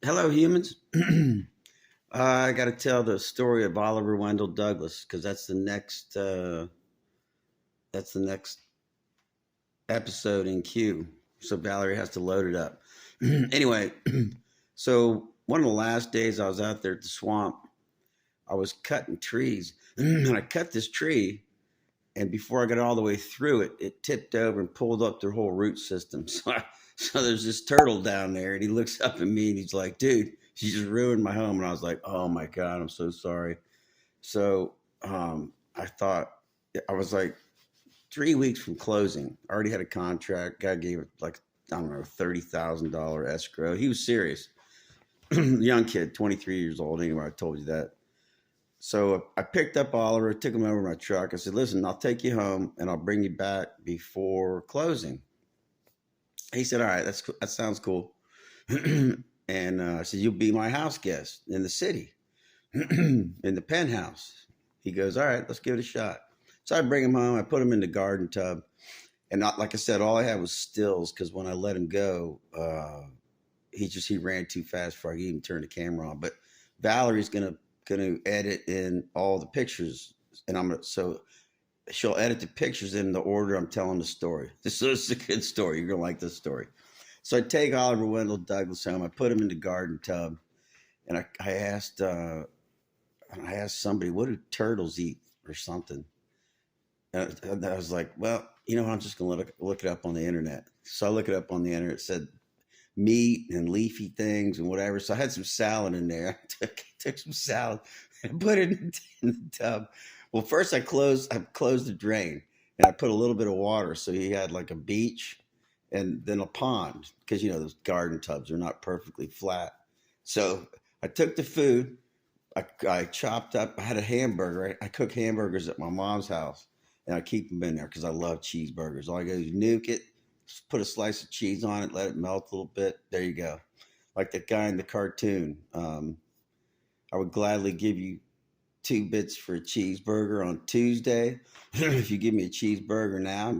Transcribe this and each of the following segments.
Hello, humans. I got to tell the story of Oliver Wendell Douglas because that's the next episode in queue. So Valerie has to load it up. Anyway, so one of the last days I was out there at the swamp, I was cutting trees, and I cut this tree, and before I got all the way through it, it tipped over and pulled up their whole root system. So there's this turtle down there, and he looks up at me and he's like, "Dude, you just ruined my home." And I was like, "Oh my god, I'm so sorry." So I thought I was like 3 weeks from closing. I already had a contract. Guy gave it like I don't know $30,000 escrow. He was serious. Young kid, 23 years old. Anyway, I told you that. So I picked up Oliver, took him over my truck. I said, "Listen, I'll take you home and I'll bring you back before closing." He said, "All right, that sounds cool." And I said, "You'll be my house guest in the city, in the penthouse." He goes, "All right, let's give it a shot." So I bring him home. I put him in the garden tub. And not like I said, all I had was stills because when I let him go, he ran too fast before I could even turn the camera on. But Valerie's gonna edit in all the pictures, and so she'll edit the pictures in the order I'm telling the story. This is a good story. You're gonna like this story. So I take Oliver Wendell Douglas home. I put him in the garden tub, and I asked somebody, "What do turtles eat?" or something. And I was like, "Well, I'm just gonna look it up on the internet." So I look it up on the internet. It said meat and leafy things and whatever. So I had some salad in there. I took some salad and put it in the tub. Well, first I closed the drain and I put a little bit of water so he had like a beach and then a pond because those garden tubs are not perfectly flat. So I took the food. I chopped up. I had a hamburger. I cook hamburgers at my mom's house, and I keep them in there because I love cheeseburgers. All I do is nuke it, put a slice of cheese on it, let it melt a little bit. There you go, like that guy in the cartoon. I would gladly give you 2 bits for a cheeseburger on Tuesday. If you give me a cheeseburger now,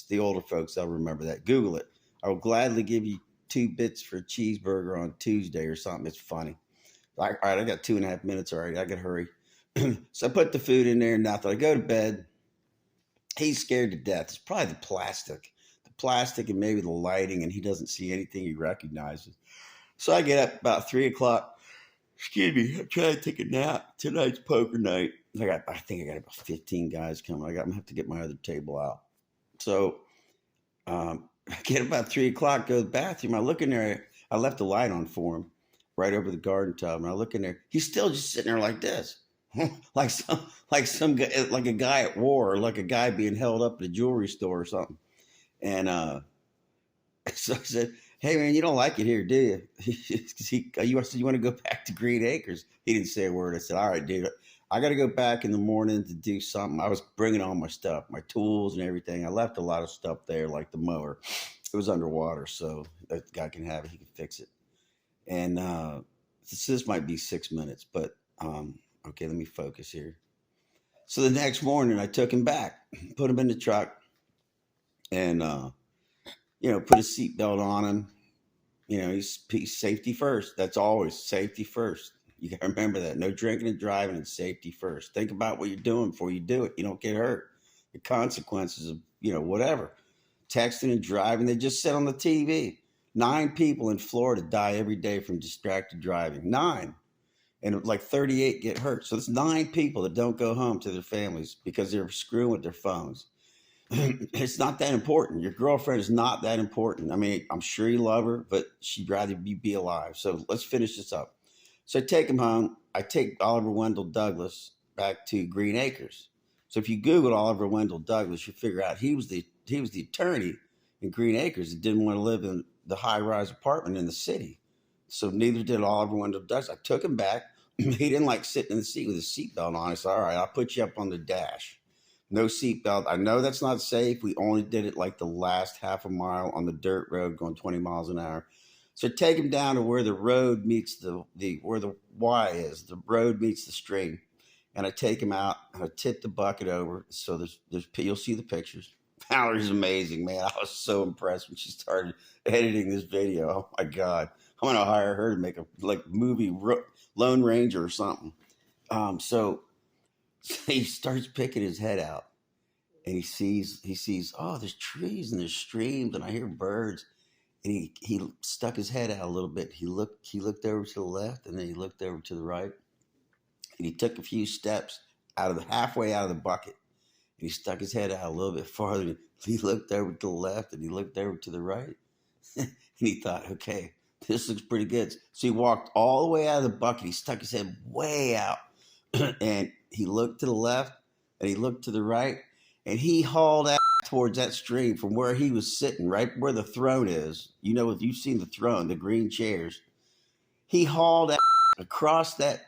the older folks they'll remember that. Google it. I will gladly give you 2 bits for a cheeseburger on Tuesday or something. It's funny. All right, I got 2.5 minutes. All right, I got to hurry. So I put the food in there and nothing. I go to bed. He's scared to death. It's probably the plastic, and maybe the lighting, and he doesn't see anything he recognizes. So I get up about 3 o'clock. Excuse me, I'm trying to take a nap. Tonight's poker night. I think I got about 15 guys coming. I'm gonna have to get my other table out. So I get about 3 o'clock, go to the bathroom. I look in there. I left the light on for him right over the garden tub, and I look in there. He's still just sitting there like this, like some guy, like a guy at war, or like a guy being held up at a jewelry store or something. And so I said, "Hey man, you don't like it here, do you?" You want to go back to Green Acres? He didn't say a word. I said, "All right, dude. I got to go back in the morning to do something." I was bringing all my stuff, my tools and everything. I left a lot of stuff there, like the mower. It was underwater, so that guy can have it. He can fix it. And this might be 6 minutes, but okay, let me focus here. So the next morning, I took him back, put him in the truck, and put a seatbelt on him. He's safety first. That's always safety first. You got to remember that. No drinking and driving, and safety first. Think about what you're doing before you do it. You don't get hurt. The consequences of whatever. Texting and driving. They just said on the TV, 9 people in Florida die every day from distracted driving. 9. And like 38 get hurt. So it's 9 people that don't go home to their families because they're screwing with their phones. It's not that important. Your girlfriend is not that important. I mean, I'm sure you love her, but she'd rather be alive. So let's finish this up. So I take him home. I take Oliver Wendell Douglas back to Green Acres. So if you Google Oliver Wendell Douglas, you figure out he was the attorney in Green Acres that didn't want to live in the high rise apartment in the city. So neither did Oliver Wendell Douglas. I took him back. He didn't like sitting in the seat with his seatbelt on. I said, "All right, I'll put you up on the dash. No seatbelt. I know that's not safe. We only did it like the last half a mile on the dirt road going 20 miles an hour." So take him down to where the road meets where the Y is. The road meets the stream. And I take him out and I tip the bucket over. So there's you'll see the pictures. Valerie's amazing, man. I was so impressed when she started editing this video. Oh my God. I'm gonna hire her to make a like movie Lone Ranger or something. So he starts picking his head out, and he sees oh, there's trees and there's streams, and I hear birds. And he stuck his head out a little bit. He looked over to the left, and then he looked over to the right, and he took a few steps halfway out of the bucket. And he stuck his head out a little bit farther. He looked over to the left, and he looked over to the right, and he thought, okay, this looks pretty good. So he walked all the way out of the bucket. He stuck his head way out, and he looked to the left, and he looked to the right, and he hauled out towards that stream from where he was sitting, right where the throne is. You know, if you've seen the throne, the green chairs, he hauled across that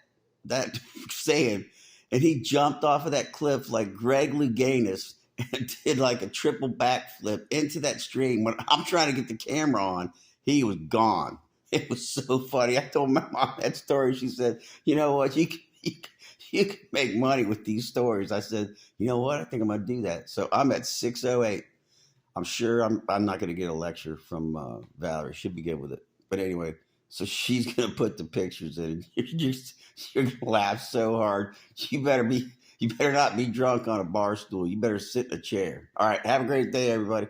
sand, and he jumped off of that cliff like Greg Louganis and did like a triple backflip into that stream. When I'm trying to get the camera on, he was gone. It was so funny. I told my mom that story. She said, "You know what? You can make money with these stories." I said, "You know what? I think I'm going to do that." So I'm at 6:08. I'm sure I'm not going to get a lecture from Valerie. She'll be good with it. But anyway, so she's going to put the pictures in. You're going to laugh so hard. You better not be drunk on a bar stool. You better sit in a chair. All right. Have a great day, everybody.